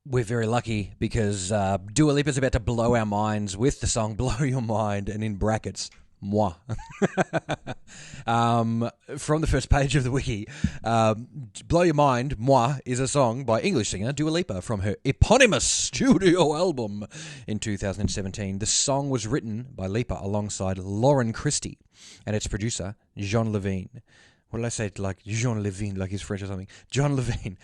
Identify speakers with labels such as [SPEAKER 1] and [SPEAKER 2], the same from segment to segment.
[SPEAKER 1] We're very lucky because Dua Lipa's about to blow our minds with the song Blow Your Mind, and in brackets, moi. From the first page of the wiki, Blow Your Mind, moi, is a song by English singer Dua Lipa from her eponymous studio album in 2017. The song was written by Lipa alongside Lauren Christie and its producer, Jean Levine. What did I say? Like Jean Levine, like he's French or something. John Levine.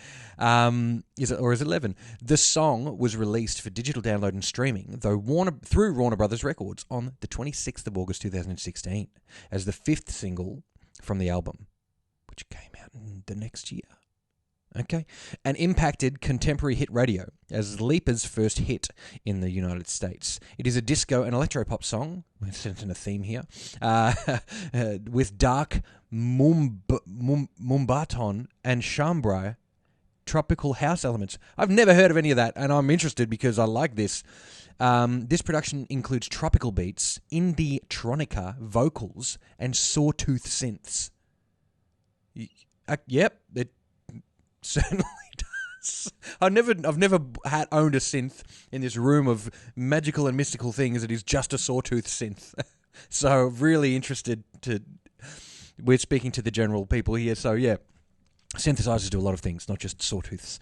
[SPEAKER 1] Is it 11? The song was released for digital download and streaming, through Warner Brothers Records on the 26th of August 2016, as the fifth single from the album, which came out in the next year. Okay, and impacted contemporary hit radio as Lipa's first hit in the United States. It is a disco and electropop song, we're sensing a theme here, with dark mumbaton and chambray tropical house elements. I've never heard of any of that, and I'm interested because I like this. This production includes tropical beats, indie tronica vocals, and sawtooth synths. Yep, it certainly does. I've never owned a synth in this room of magical and mystical things. It is just a sawtooth synth. So really interested to. We're speaking to the general people here, so yeah. Synthesizers do a lot of things, not just sawtooths.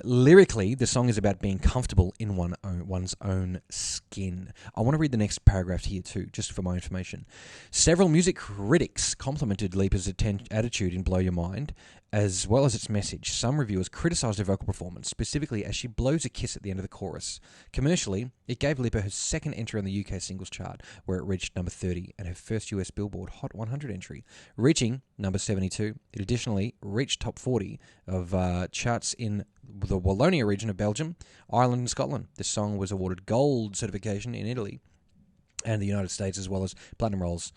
[SPEAKER 1] Lyrically, the song is about being comfortable in one's own skin. I want to read the next paragraph here too, just for my information. Several music critics complimented Lipa's attitude in Blow Your Mind, as well as its message. Some reviewers criticized her vocal performance, specifically as she blows a kiss at the end of the chorus. Commercially, it gave Lipa her second entry on the UK singles chart, where it reached number 30, and her first US Billboard Hot 100 entry, reaching number 72. It additionally reached top 40 of charts in the Wallonia region of Belgium, Ireland, and Scotland. The song was awarded gold certification in Italy and the United States, as well as platinum ones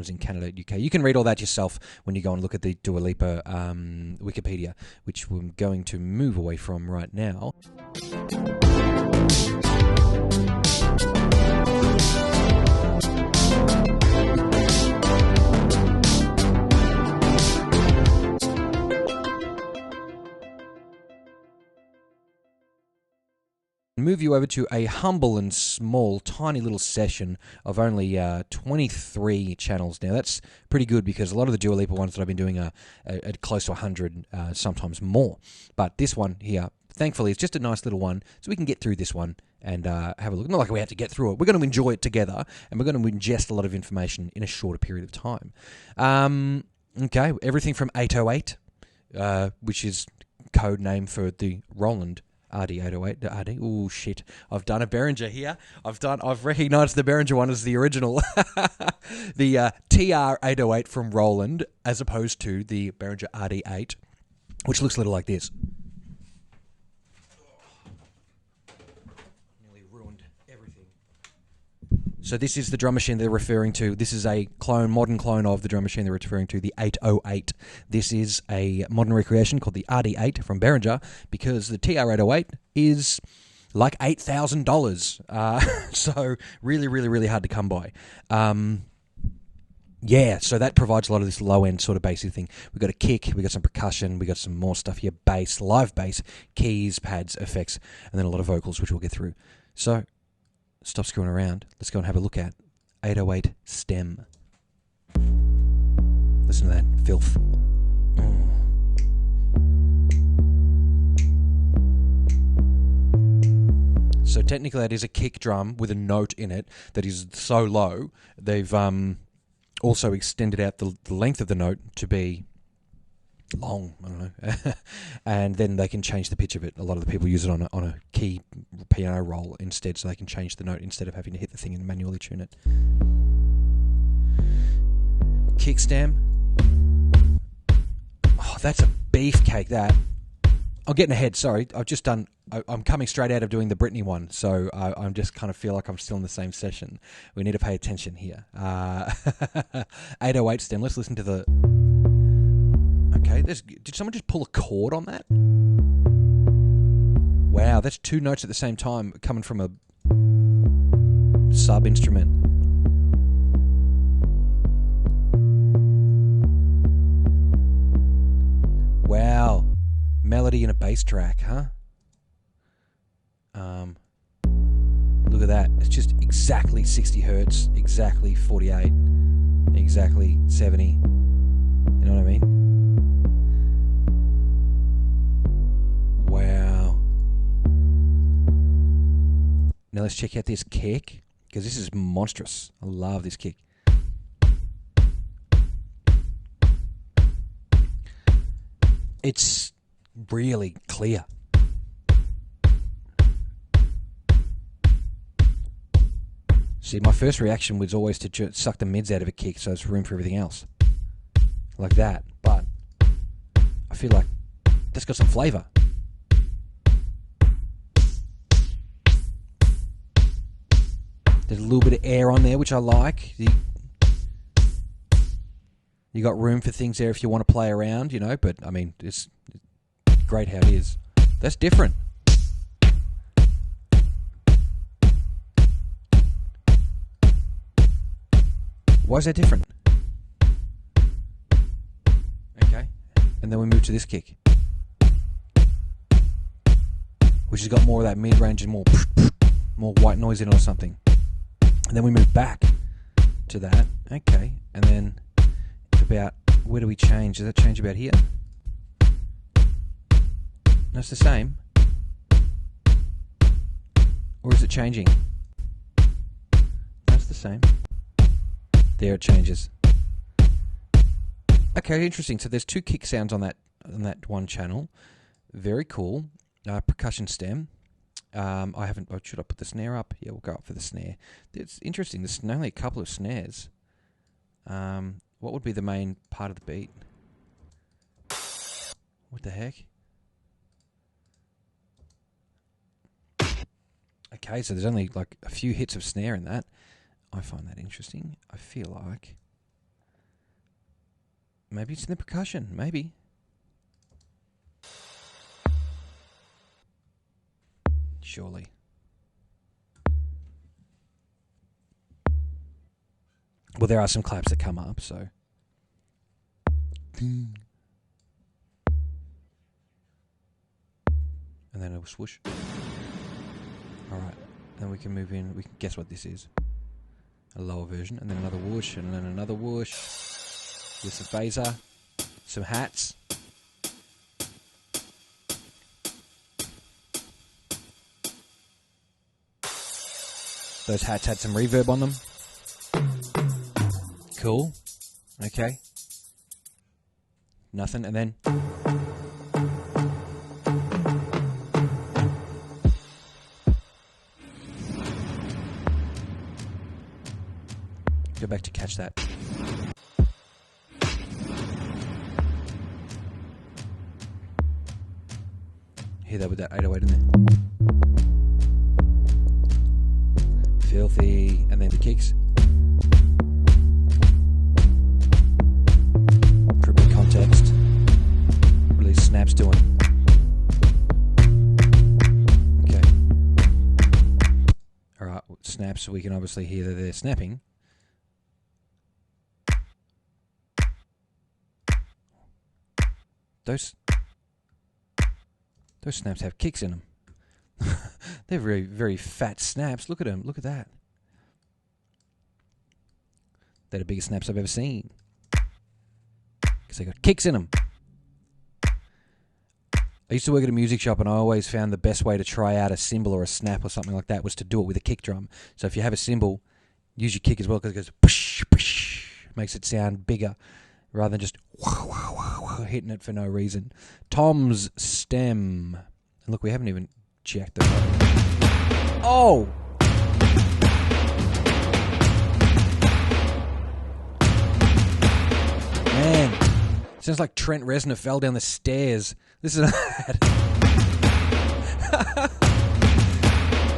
[SPEAKER 1] in Canada and UK. You can read all that yourself when you go and look at the Dua Lipa Wikipedia, which we're going to move away from right now. Move you over to a humble and small, tiny little session of only 23 channels. Now, that's pretty good because a lot of the Dua Lipa ones that I've been doing are at close to 100, sometimes more. But this one here, thankfully, is just a nice little one, so we can get through this one and have a look. Not like we have to get through it. We're going to enjoy it together, and we're going to ingest a lot of information in a shorter period of time. Okay, everything from 808, which is code name for the Roland RD808, RD. Oh shit! I've done a Behringer here. I've recognised the Behringer one as the original, the TR808 from Roland, as opposed to the Behringer RD8, which looks a little like this. Nearly ruined everything. So this is the drum machine they're referring to. This is a modern clone of the drum machine they're referring to, the 808. This is a modern recreation called the RD8 from Behringer, because the TR808 is like $8,000. So really, really, really hard to come by. Yeah, so that provides a lot of this low-end sort of bassy thing. We've got a kick, we've got some percussion, we've got some more stuff here, bass, live bass, keys, pads, effects, and then a lot of vocals, which we'll get through. So stop screwing around. Let's go and have a look at 808 Stem. Listen to that filth. So technically that is a kick drum with a note in it that is so low. They've also extended out the length of the note to be long, I don't know, and then they can change the pitch of it. A lot of the people use it on a key piano roll instead, so they can change the note instead of having to hit the thing and manually tune it. Kick stem. Oh, that's a beefcake, that. I'm getting ahead, sorry. I'm coming straight out of doing the Britney one, so I'm just kind of feel like I'm still in the same session. We need to pay attention here. 808 stem, let's listen to the... Okay, did someone just pull a chord on that? Wow, that's two notes at the same time coming from a sub-instrument. Wow, melody and a bass track, huh? Look at that. It's just exactly 60 hertz, exactly 48, exactly 70. You know what I mean? Wow. Now let's check out this kick, because this is monstrous. I love this kick. It's really clear. See, my first reaction was always to suck the mids out of a kick so there's room for everything else. Like that. But I feel like that's got some flavour. There's a little bit of air on there, which I like. You got room for things there if you want to play around, you know, but I mean, it's great how it is. That's different. Why is that different? Okay. And then we move to this kick, which has got more of that mid-range and more white noise in it or something. And then we move back to that. Okay. And then about, where do we change? Does that change about here? No, it's the same. Or is it changing? That's the same. There it changes. Okay, interesting. So there's 2 kick sounds on that one channel. Very cool. Percussion stem. Should I put the snare up? Yeah, we'll go up for the snare. It's interesting. There's only a couple of snares. What would be the main part of the beat? What the heck? Okay, so there's only like a few hits of snare in that. I find that interesting. I feel like maybe it's in the percussion. Maybe. Surely. Well, there are some claps that come up, so. And then a swoosh. Alright, then we can move in. We can guess what this is. A lower version, and then another whoosh, and then another whoosh. With some phaser, some hats. Those hats had some reverb on them. Cool. Okay. Nothing, and then go back to catch that. Hear that with that 808 in there. Filthy, and then the kicks. For a bit of context, what are these snaps doing? Okay. Alright, snaps, we can obviously hear that they're snapping. Those snaps have kicks in them. They're very, very fat snaps. Look at them. Look at that. They're the biggest snaps I've ever seen. Because they got kicks in them. I used to work at a music shop, and I always found the best way to try out a cymbal or a snap or something like that was to do it with a kick drum. So if you have a cymbal, use your kick as well, because it goes push, push. Makes it sound bigger rather than just hitting it for no reason. Tom's stem. And look, we haven't even checked the... Oh! Man, sounds like Trent Reznor fell down the stairs. Listen to that.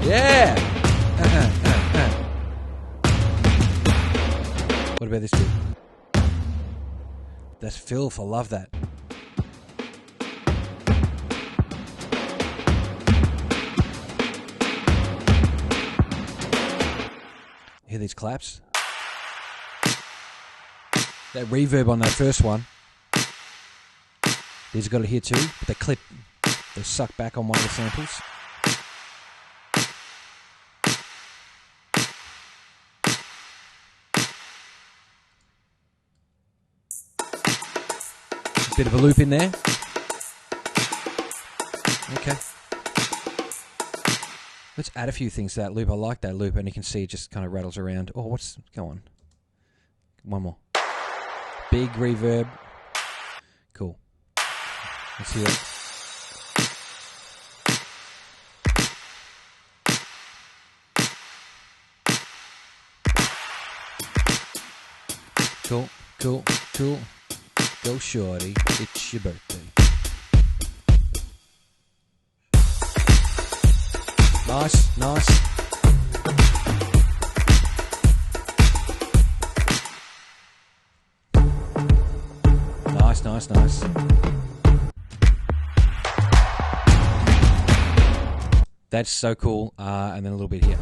[SPEAKER 1] Yeah! What about this bit? That's filth. I love that. Hear these claps? That reverb on that first one. These have got it here too, but they clip, they suck back on one of the samples. Bit of a loop in there. Okay. Let's add a few things to that loop. I like that loop, and you can see it just kind of rattles around. Oh, go on. One more. Big reverb. Cool. Let's hear it. Cool, cool, cool. Go shorty, it's your birthday. Nice, nice. Nice, nice, nice. That's so cool. And then a little bit here.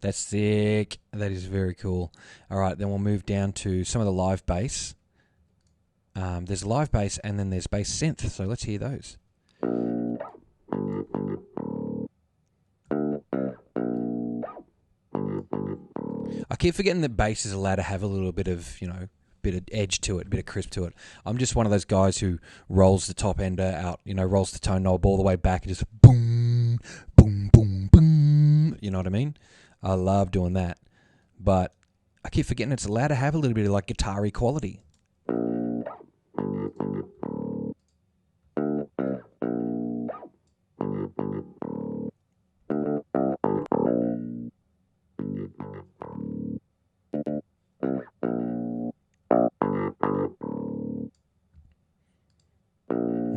[SPEAKER 1] That's sick. That is very cool. All right, then we'll move down to some of the live bass. There's live bass and then there's bass synth. So let's hear those. I keep forgetting that bass is allowed to have a little bit of, bit of edge to it, a bit of crisp to it. I'm just one of those guys who rolls the top ender out, rolls the tone knob all the way back and just boom, boom, boom, boom. You know what I mean? I love doing that. But I keep forgetting it's allowed to have a little bit of like guitar-y quality.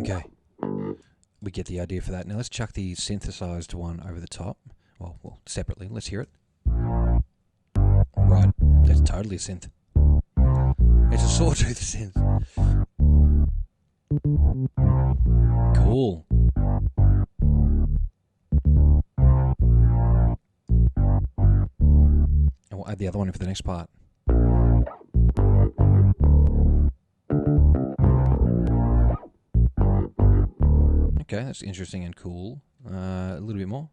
[SPEAKER 1] Okay. We get the idea for that. Now let's chuck the synthesized one over the top. Well, separately. Let's hear it. Right. That's totally a synth. It's a sawtooth synth. Cool. And we'll add the other one in for the next part. Okay, that's interesting and cool. A little bit more.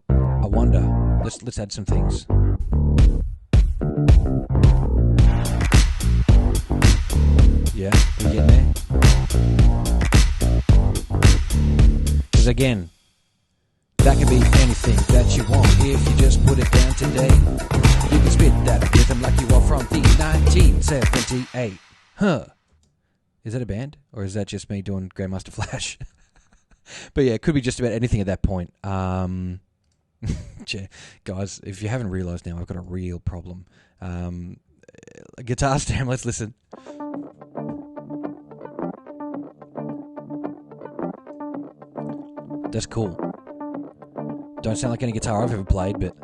[SPEAKER 1] I wonder. Let's add some things. Yeah, we getting there? Because again, that can be anything that you want if you just put it down today. You can spit that rhythm like you are from the 1978. Huh. Is that a band? Or is that just me doing Grandmaster Flash? But yeah, it could be just about anything at that point. Guys, if you haven't realised now, I've got a real problem. Guitar stem, let's listen. That's cool. Don't sound like any guitar I've ever played, but...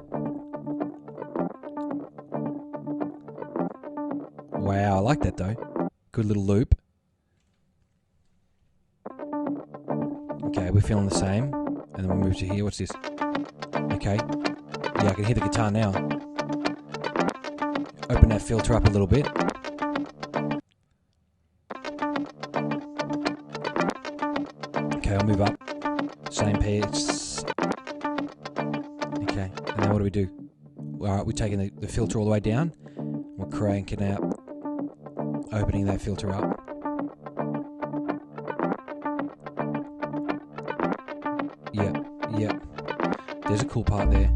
[SPEAKER 1] Wow, I like that though. Good little loop. Okay, we're feeling the same. And then we'll move to here. What's this? Okay. Yeah, I can hear the guitar now. Open that filter up a little bit. Okay, I'll move up. Same pace. Okay, and then what do we do? Alright, we're taking the filter all the way down. We're cranking out. Opening that filter up. Yep. There's a cool part there.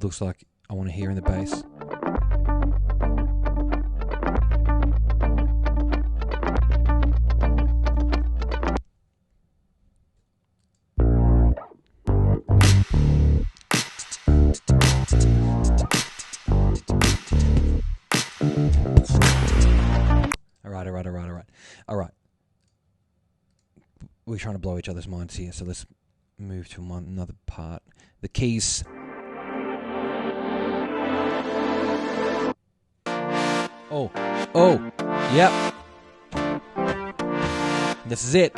[SPEAKER 1] Looks like I want to hear in the bass. All right. We're trying to blow each other's minds here, so let's move to another part. The keys. Oh, yep. This is it.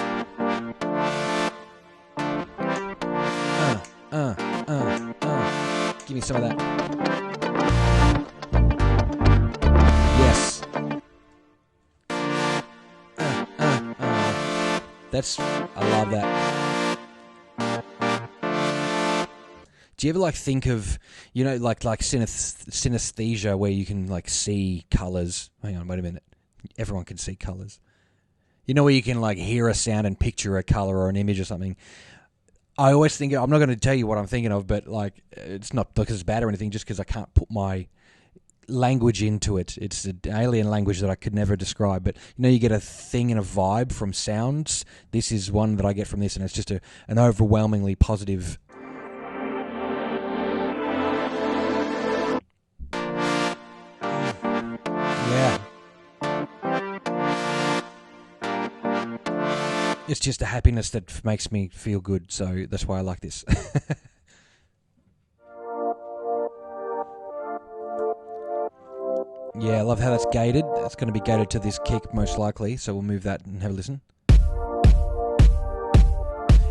[SPEAKER 1] Give me some of that. Yes. I love that. Do you ever like think of, you know, like synesthesia, where you can like see colours? Hang on, wait a minute. Everyone can see colours. You know, where you can like hear a sound and picture a colour or an image or something. I always think, I'm not going to tell you what I'm thinking of, but like, it's not because it's bad or anything, just because I can't put my language into it. It's an alien language that I could never describe. But you know, you get a thing and a vibe from sounds. This is one that I get from this, and it's just an overwhelmingly positive. Yeah. It's just a happiness that makes me feel good, so that's why I like this. Yeah, I love how that's gated. It's going to be gated to this kick, most likely, so we'll move that and have a listen.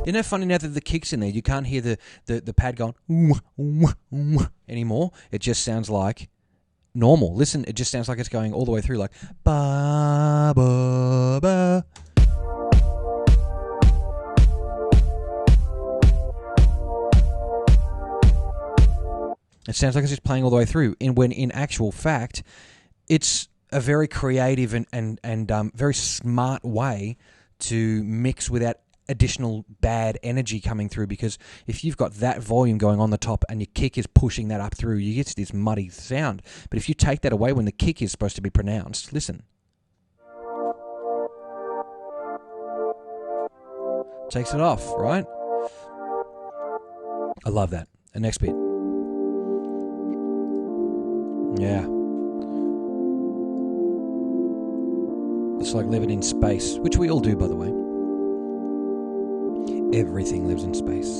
[SPEAKER 1] Isn't it funny now that the kick's in there, you can't hear the pad going anymore? It just sounds like normal. Listen, it just sounds like it's going all the way through, like ba ba ba. It sounds like it's just playing all the way through, when in actual fact, it's a very creative and very smart way to mix without additional bad energy coming through, because if you've got that volume going on the top and your kick is pushing that up through, you get this muddy sound. But if you take that away when the kick is supposed to be pronounced, listen. Takes it off, right? I love that. The next bit. Yeah. It's like living in space, which we all do, by the way. Everything lives in space,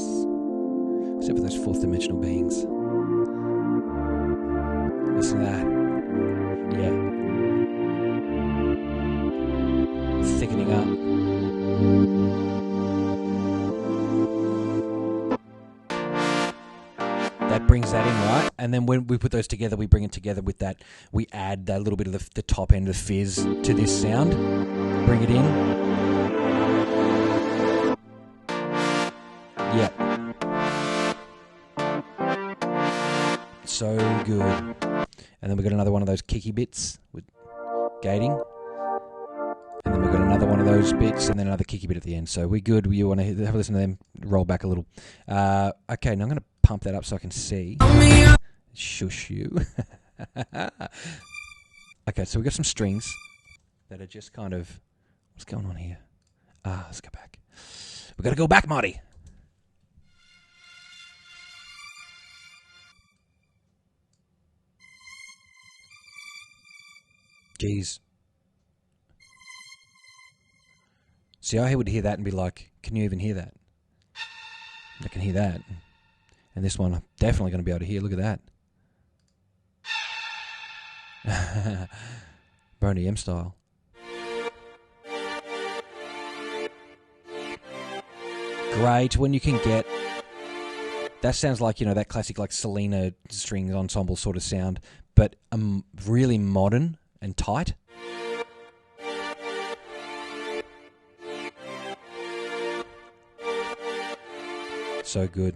[SPEAKER 1] except for those fourth dimensional beings. Listen to that. Yeah. Thickening up. That brings that in, right? And then when we put those together, we bring it together with that. We add that little bit of the top end of fizz to this sound. Bring it in. Yep. So good. And then we've got another one of those kicky bits with gating. And then we've got another one of those bits, and then another kicky bit at the end. So we're good. You want to have a listen to them, roll back a little. Okay, now I'm going to pump that up so I can see. Shush you. Okay, so we've got some strings that are just kind of... What's going on here? Let's go back. We've got to go back, Marty. Jeez. See, I would hear that and be like, can you even hear that? I can hear that. And this one I'm definitely going to be able to hear. Look at that. Boney M style. Great when you can get... That sounds like, you know, that classic like Selena string ensemble sort of sound, but really modern and tight. So good.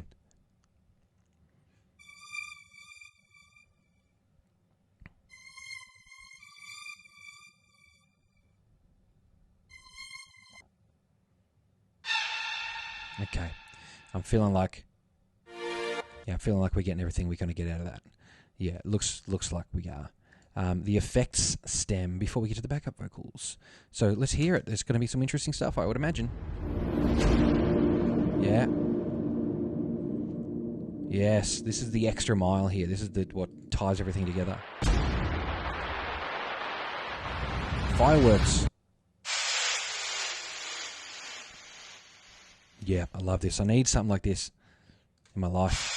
[SPEAKER 1] Okay. I'm feeling like we're getting everything we're going to get out of that. Yeah, it looks like we are. The effects stem before we get to the backup vocals. So let's hear it. There's going to be some interesting stuff, I would imagine. Yeah. Yes, this is the extra mile here. This is what ties everything together. Fireworks. Yeah, I love this. I need something like this in my life.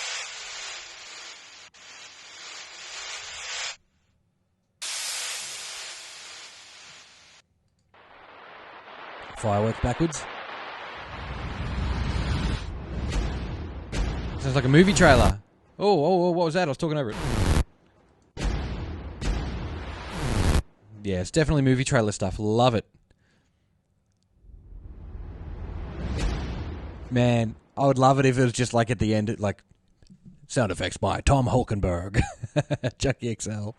[SPEAKER 1] Fireworks backwards. Sounds like a movie trailer. Oh, what was that? I was talking over it. Yeah, it's definitely movie trailer stuff. Love it. Man, I would love it if it was just like at the end, like Sound effects by Tom Hulkenberg. Chucky XL.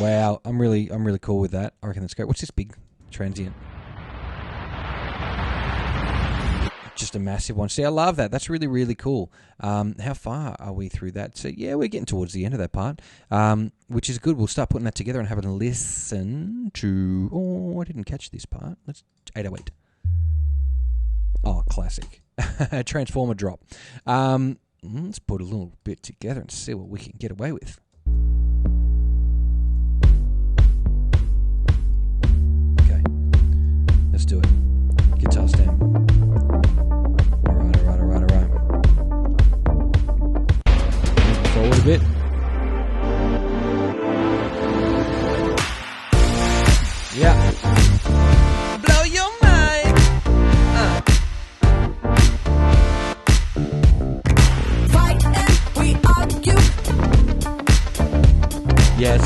[SPEAKER 1] Wow, I'm really cool with that. I reckon that's great. What's this big transient? Just a massive one. See, I love that. That's really, really cool. How far are we through that? So, yeah, we're getting towards the end of that part, which is good. We'll start putting that together and having a listen to... Oh, I didn't catch this part. Let's 808. Oh, classic. Transformer drop. Let's put a little bit together and see what we can get away with. Okay. Let's do it. Guitar stem. Forward a bit. Yeah. Blow your mind. Fight and we argue. Yes.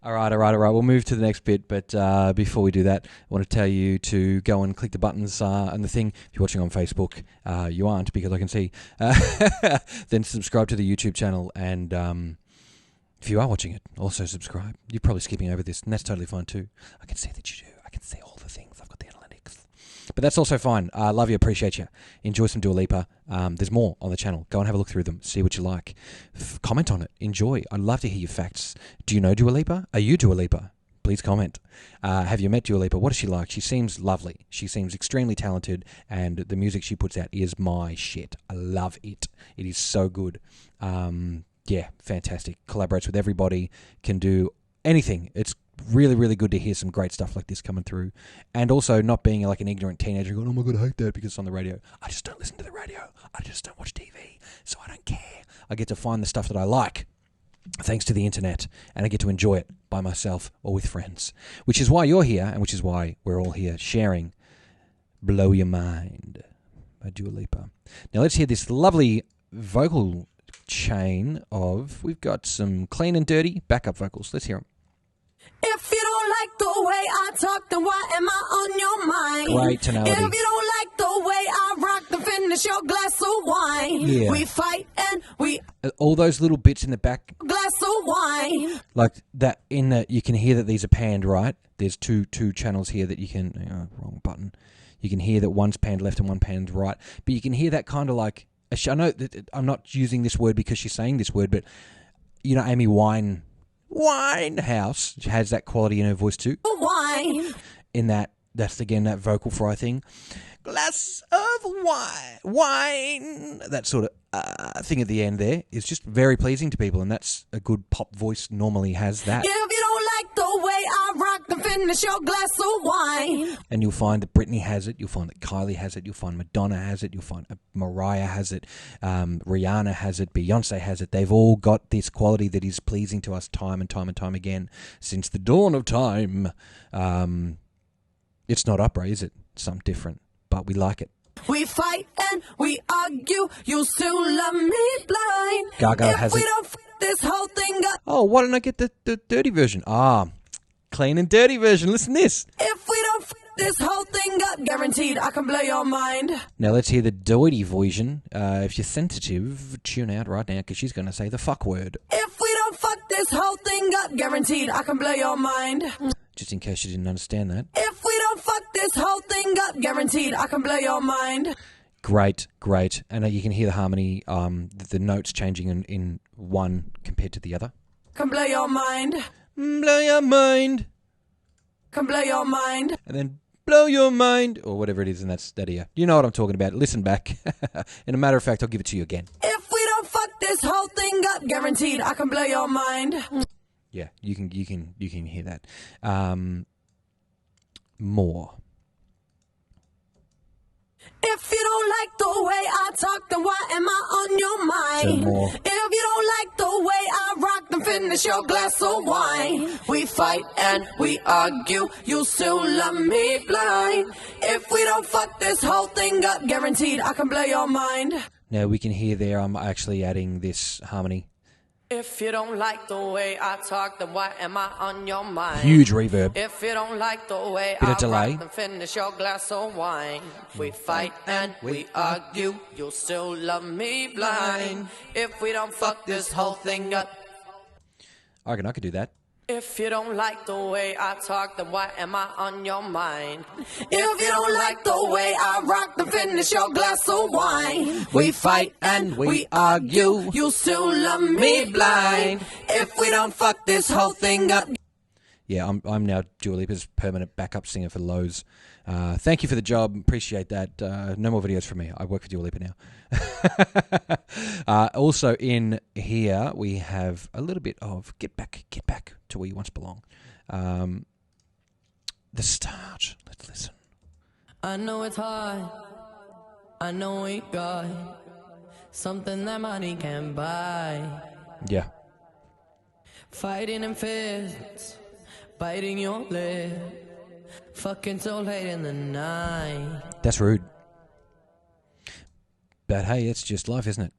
[SPEAKER 1] All right. We'll move to the next bit, but before we do that, I want to tell you to go and click the buttons and the thing. If you're watching on Facebook, you aren't because I can see. Then subscribe to the YouTube channel, and if you are watching it, also subscribe. You're probably skipping over this, and that's totally fine too. I can see that you do. I can see all the things. I've got the analytics. But that's also fine. I love you, appreciate you. Enjoy some Dua Lipa. There's more on the channel. Go and have a look through them. See what you like. Comment on it. Enjoy. I'd love to hear your facts. Do you know Dua Lipa? Are you Dua Lipa? Please comment. Have you met Dua Lipa? What is she like? She seems lovely. She seems extremely talented, and the music she puts out is my shit. I love it. It is so good. Yeah, fantastic. Collaborates with everybody. Can do anything. It's really, really good to hear some great stuff like this coming through. And also not being like an ignorant teenager going, oh my God, I hate that because it's on the radio. I just don't listen to the radio. I just don't watch TV. So I don't care. I get to find the stuff that I like thanks to the internet, and I get to enjoy it by myself or with friends, which is why you're here and which is why we're all here sharing Blow Your Mind by Dua Lipa. Now let's hear this lovely vocal chain of, we've got some clean and dirty backup vocals. Let's hear them.
[SPEAKER 2] If you don't like the way I talk, then why am I on your mind?
[SPEAKER 1] Great tonality.
[SPEAKER 2] If you don't like the way I rock, then finish your glass of wine.
[SPEAKER 1] Yeah.
[SPEAKER 2] We fight and we...
[SPEAKER 1] All those little bits in the back.
[SPEAKER 2] Glass of wine.
[SPEAKER 1] Like that, in the, you can hear that these are panned right. There's two channels here that you can... wrong button. You can hear that one's panned left and one panned right. But you can hear that kind of like... I know that I'm not using this word because she's saying this word, but you know Amy Winehouse has that quality in her voice too.
[SPEAKER 2] Wine.
[SPEAKER 1] In that's again that vocal fry thing. Glass of wine. That sort of thing at the end there is just very pleasing to people, and that's a good pop voice normally has that.
[SPEAKER 2] If you don't like the way I rock, then finish your glass of wine.
[SPEAKER 1] And you'll find that Britney has it, you'll find that Kylie has it, you'll find Madonna has it, you'll find Mariah has it, Rihanna has it, Beyonce has it. They've all got this quality that is pleasing to us time and time and time again since the dawn of time. It's not opera, is it? It's something different, but we like it.
[SPEAKER 2] We fight and we argue, you still love me blind.
[SPEAKER 1] Gaga has
[SPEAKER 2] we
[SPEAKER 1] it.
[SPEAKER 2] don't this whole thing up.
[SPEAKER 1] Oh, why don't I get the dirty version? Clean and dirty version. Listen to this.
[SPEAKER 2] If we don't this whole thing up, guaranteed I can blow your mind.
[SPEAKER 1] Now let's hear the dirty version. If you're sensitive, tune out right now because she's going to say the fuck word.
[SPEAKER 2] If we don't fuck this whole thing up, guaranteed I can blow your mind.
[SPEAKER 1] Just in case you didn't understand that.
[SPEAKER 2] If we don't fuck this whole thing up, guaranteed I can blow your mind.
[SPEAKER 1] Great. And you can hear the harmony, the notes changing in one compared to the other.
[SPEAKER 2] Can blow your mind.
[SPEAKER 1] Blow your mind.
[SPEAKER 2] Can blow your mind.
[SPEAKER 1] And then blow your mind, or whatever it is, and that's that here. You know what I'm talking about. Listen back. In a matter of fact, I'll give it to you again.
[SPEAKER 2] If we don't fuck this whole thing up, guaranteed I can blow your mind.
[SPEAKER 1] Yeah, you can hear that. More.
[SPEAKER 2] If you don't like the way I talk, then why am I on your mind?
[SPEAKER 1] More.
[SPEAKER 2] If you don't like the way I rock, then finish your glass of wine. We fight and we argue, you still love me blind. If we don't fuck this whole thing up, guaranteed I can blow your mind.
[SPEAKER 1] Now we can hear there I'm actually adding this harmony.
[SPEAKER 2] If you don't like the way I talk, then why am I on your mind?
[SPEAKER 1] Huge reverb.
[SPEAKER 2] If you don't like the way
[SPEAKER 1] Bit
[SPEAKER 2] I
[SPEAKER 1] of delay.
[SPEAKER 2] rock, then finish your glass of wine. We fight and we argue, you'll still love me blind. If we don't fuck this whole thing up.
[SPEAKER 1] I reckon I could do that.
[SPEAKER 2] If you don't like the way I talk, then why am I on your mind? If you don't like the way I rock, then finish your glass of wine. We fight and we argue, you still love me blind. If we don't fuck this whole thing up.
[SPEAKER 1] Yeah, I'm now Dua Lipa's permanent backup singer for Lowe's. Thank you for the job. Appreciate that. No more videos from me. I work for Dua Lipa now. Also in here, we have a little bit of Get Back to Where You Once Belong. The start. Let's listen.
[SPEAKER 2] I know it's hard. I know we got something that money can buy.
[SPEAKER 1] Yeah.
[SPEAKER 2] Fighting in fists, biting your lip. Fucking so late in the night.
[SPEAKER 1] That's rude. But hey, it's just life, isn't it?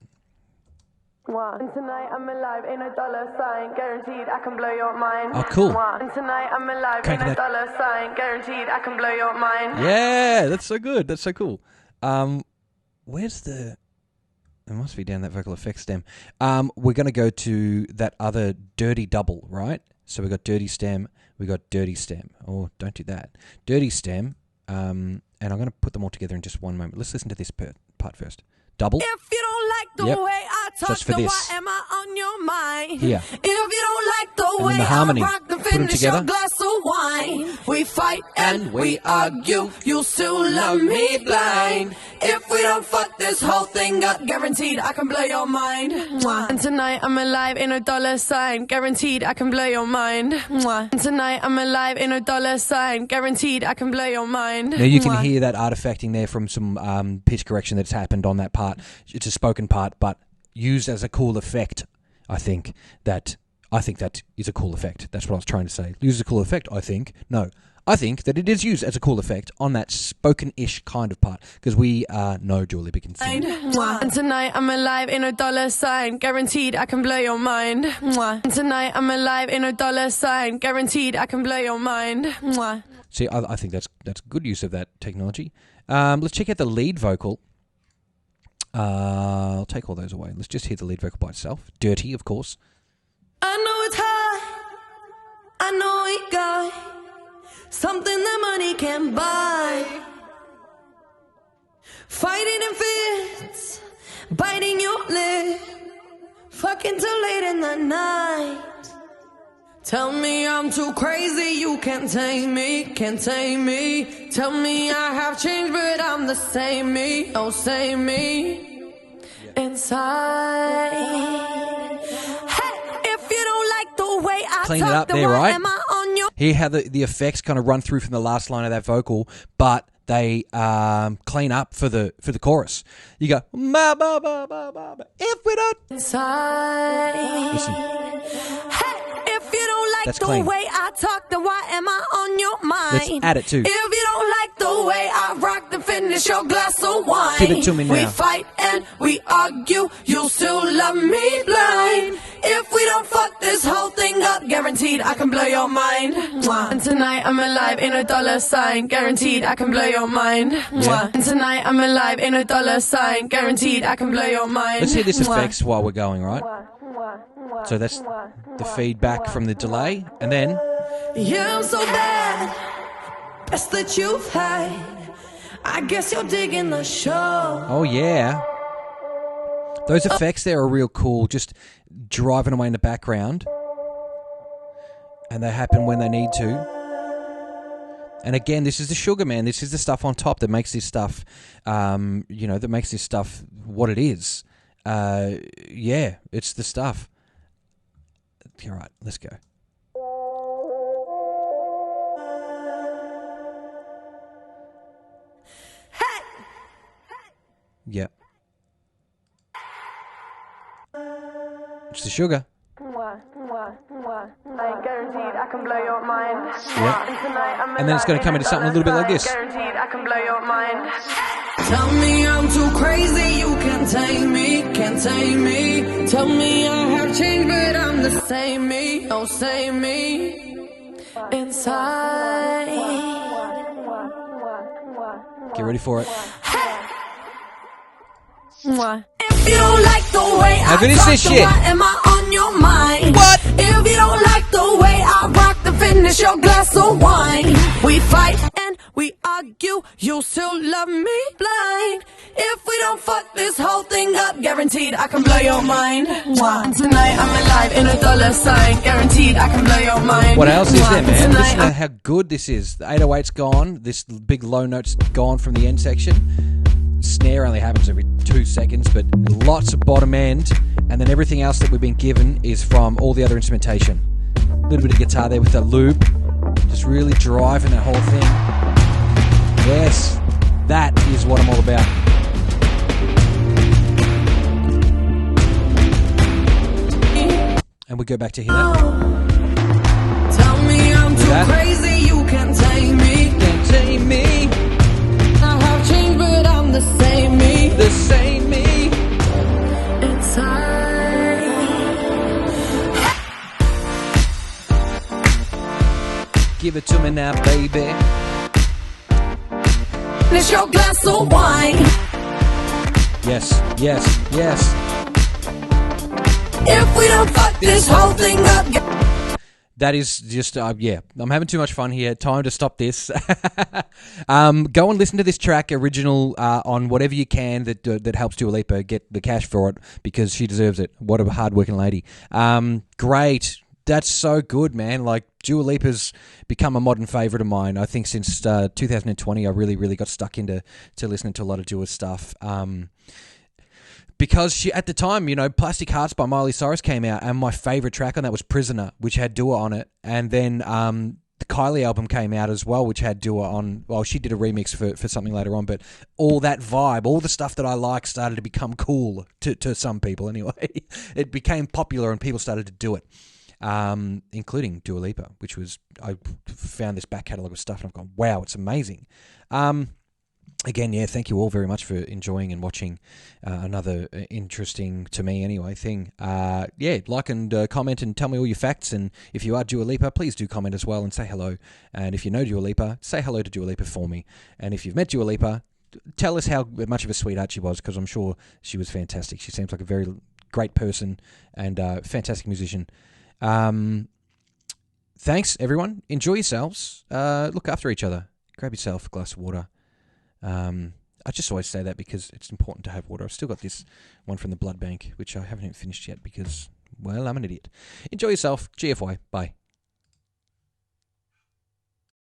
[SPEAKER 3] And tonight I'm alive, ain't a dollar sign, guaranteed I can blow your mind.
[SPEAKER 1] Oh, cool.
[SPEAKER 3] And tonight I'm alive,
[SPEAKER 1] Cranking
[SPEAKER 3] ain't a
[SPEAKER 1] that.
[SPEAKER 3] dollar sign, guaranteed I can blow your mind.
[SPEAKER 1] Yeah, that's so good. That's so cool. Where's the... It must be down that vocal effects stem. We're going to go to that other dirty double, right? So we got dirty stem, we got dirty stem. Oh, don't do that. Dirty stem, and I'm going to put them all together in just one moment. Let's listen to this part first. Double.
[SPEAKER 2] If you don't like the
[SPEAKER 1] Yep.
[SPEAKER 2] way I
[SPEAKER 1] So
[SPEAKER 2] talk,
[SPEAKER 1] it's for
[SPEAKER 2] then
[SPEAKER 1] this.
[SPEAKER 2] why am I on your mind?
[SPEAKER 1] Here.
[SPEAKER 2] If you don't like the
[SPEAKER 1] And
[SPEAKER 2] way
[SPEAKER 1] then the harmony.
[SPEAKER 2] I rock, then
[SPEAKER 1] Put 'em
[SPEAKER 2] finish
[SPEAKER 1] together.
[SPEAKER 2] your glass of wine. We fight and we argue, you still love me blind. If we don't fuck this whole thing up, guaranteed I can blow your mind.
[SPEAKER 3] And tonight I'm alive, ain't a dollar sign, guaranteed I can blow your mind. And tonight I'm alive, ain't a dollar sign, guaranteed I can blow your mind.
[SPEAKER 1] Now you can hear that artifacting there from some pitch correction that's happened on that part. It's a spoken part, but used as a cool effect. I think that is a cool effect. That's what I was trying to say. Used as a cool effect, I think. No, I think that it is used as a cool effect on that spoken-ish kind of part, because we know Dua Lipa can sing.
[SPEAKER 3] And tonight I'm alive, ain't a dollar sign, guaranteed I can blow your mind. And tonight I'm alive, ain't a dollar sign, guaranteed I can blow your mind.
[SPEAKER 1] See, I think that's good use of that technology. Let's check out the lead vocal. I'll take all those away. Let's just hear the lead vocal by itself. Dirty, of course.
[SPEAKER 2] I know it's hard. I know we got something that money can buy. Fighting in fists, biting your lip, fucking too late in the night. Tell me I'm too crazy, you can't tame me, can't tame me. Tell me I have changed, but I'm the same me, oh same me. Inside. Hey, if you don't like the way I
[SPEAKER 1] Clean it
[SPEAKER 2] talk,
[SPEAKER 1] up
[SPEAKER 2] then
[SPEAKER 1] there,
[SPEAKER 2] why
[SPEAKER 1] right?
[SPEAKER 2] am I on your...
[SPEAKER 1] Hear how the effects kind of run through from the last line of that vocal, but they clean up for the chorus. You go, ba, ba, ba, ba, ba, ba. If we don't...
[SPEAKER 2] Inside.
[SPEAKER 1] Listen.
[SPEAKER 2] Hey, if you don't like
[SPEAKER 1] That's
[SPEAKER 2] the
[SPEAKER 1] clean.
[SPEAKER 2] way I talk, then why am I on your mind?
[SPEAKER 1] Let's add it too.
[SPEAKER 2] If you don't like the way I rock, then finish your glass of wine.
[SPEAKER 1] Give it to me now.
[SPEAKER 2] We fight and we argue, you still love me blind. If we don't fuck this whole thing up, guaranteed I can blow your mind.
[SPEAKER 3] And tonight I'm alive, ain't a dollar sign, guaranteed I can blow your mind.
[SPEAKER 1] Yeah.
[SPEAKER 3] And tonight I'm alive, ain't a dollar sign, guaranteed I can blow your mind.
[SPEAKER 1] Let's hear this effects while we're going, right? So that's the feedback from the delay, and then...
[SPEAKER 2] Yeah, I'm so bad. Best that you've had. I guess you're digging the show.
[SPEAKER 1] Oh, yeah. Those effects there are real cool, just driving away in the background. And they happen when they need to. And again, this is the sugar, man. This is the stuff on top that makes this stuff, that makes this stuff what it is. Yeah, it's the stuff. All right, let's go.
[SPEAKER 2] Hey!
[SPEAKER 1] Yeah. It's the sugar.
[SPEAKER 3] I guaranteed I can blow your mind.
[SPEAKER 1] Yeah.
[SPEAKER 3] And tonight I'm
[SPEAKER 1] And then it's going to come into something a little bit like this.
[SPEAKER 3] Guaranteed I can blow your mind.
[SPEAKER 2] Tell me I'm too crazy, you can't tame me, can't tame me. Tell me I have changed, but I'm the same me, oh same me. Inside.
[SPEAKER 1] Get ready for it.
[SPEAKER 3] Mwah.
[SPEAKER 2] If you don't like the way
[SPEAKER 1] How
[SPEAKER 2] I
[SPEAKER 1] good is
[SPEAKER 2] talk,
[SPEAKER 1] this
[SPEAKER 2] then
[SPEAKER 1] shit?
[SPEAKER 2] why am I on your mind?
[SPEAKER 1] What?
[SPEAKER 2] If you don't like the way I rock, then finish your glass of wine. We fight and we argue, you still love me blind. If we don't fuck this whole thing up, guaranteed I can blow your mind. Mwah. And tonight I'm alive in a dollar sign, guaranteed I can blow your mind.
[SPEAKER 1] What else is there,
[SPEAKER 2] Mwah.
[SPEAKER 1] man?
[SPEAKER 2] Tonight
[SPEAKER 1] Listen to how good this is. The 808's gone. This big low note's gone from the end section. Snare only happens every 2 seconds, but lots of bottom end, and then everything else that we've been given is from all the other instrumentation. A little bit of guitar there with the loop, just really driving that whole thing. Yes, that is what I'm all about. And we go back to here.
[SPEAKER 2] tell me I'm too
[SPEAKER 1] that?
[SPEAKER 2] crazy, you can't tame me.
[SPEAKER 1] Can't tame me,
[SPEAKER 2] I have changed, but I'm the same me.
[SPEAKER 1] the same me.
[SPEAKER 2] Inside.
[SPEAKER 1] Give it to me now, baby.
[SPEAKER 2] Finish your glass of wine.
[SPEAKER 1] Yes, yes, yes.
[SPEAKER 2] If we don't fuck this whole thing up.
[SPEAKER 1] That is just, yeah, I'm having too much fun here. Time to stop this. Go and listen to this track, original, on whatever you can that helps Dua Lipa get the cash for it, because she deserves it. What a hard-working lady. Great. That's so good, man. Like, Dua Lipa's become a modern favourite of mine. I think since 2020, I really, really got stuck into listening to a lot of Dua's stuff. Because she, at the time, you know, Plastic Hearts by Miley Cyrus came out, and my favourite track on that was Prisoner, which had Dua on it. And then the Kylie album came out as well, which had Dua on. Well, she did a remix for something later on, but all that vibe, all the stuff that I like started to become cool to some people anyway. It became popular and people started to do it, including Dua Lipa, which was, I found this back catalogue of stuff and I've gone, wow, it's amazing. Again, yeah, thank you all very much for enjoying and watching another interesting, to me anyway, thing. Yeah, like and comment and tell me all your facts. And if you are Dua Lipa, please do comment as well and say hello. And if you know Dua Lipa, say hello to Dua Lipa for me. And if you've met Dua Lipa, tell us how much of a sweetheart she was, because I'm sure she was fantastic. She seems like a very great person and fantastic musician. Thanks, everyone. Enjoy yourselves. Look after each other. Grab yourself a glass of water. I just always say that because it's important to have water. I've still got this one from the blood bank, which I haven't even finished yet because, well, I'm an idiot. Enjoy yourself. GFY. Bye.